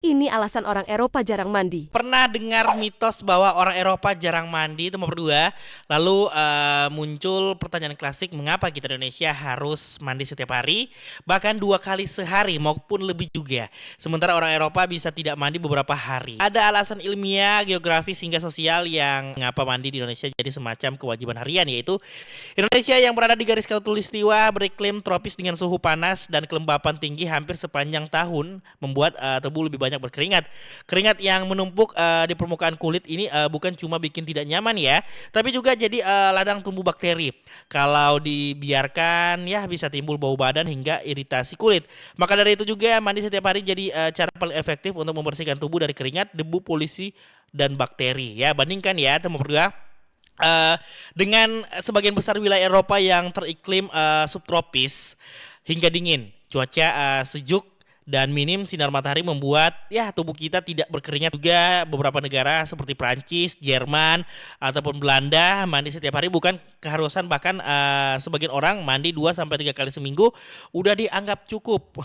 Ini alasan orang Eropa jarang mandi. Pernah dengar mitos bahwa orang Eropa jarang mandi itu nomor dua. Lalu muncul pertanyaan klasik, mengapa kita Indonesia harus mandi setiap hari, bahkan 2 kali sehari maupun lebih juga. Sementara orang Eropa bisa tidak mandi beberapa hari. Ada alasan ilmiah, geografis hingga sosial yang mengapa mandi di Indonesia jadi semacam kewajiban harian, yaitu Indonesia yang berada di garis khatulistiwa beriklim tropis dengan suhu panas dan kelembapan tinggi hampir sepanjang tahun membuat tubuh lebih banyak berkeringat. Keringat yang menumpuk di permukaan kulit ini bukan cuma bikin tidak nyaman ya, tapi juga jadi ladang tumbuh bakteri. Kalau dibiarkan ya bisa timbul bau badan hingga iritasi kulit. Maka dari itu juga mandi setiap hari jadi cara paling efektif untuk membersihkan tubuh dari keringat, debu, polusi dan bakteri ya. Bandingkan ya teman berdua dengan sebagian besar wilayah Eropa yang teriklim subtropis hingga dingin, cuaca sejuk dan minim sinar matahari membuat ya tubuh kita tidak berkeringat. Juga beberapa negara seperti Prancis, Jerman ataupun Belanda mandi setiap hari bukan keharusan, bahkan sebagian orang mandi 2 sampai 3 kali seminggu udah dianggap cukup.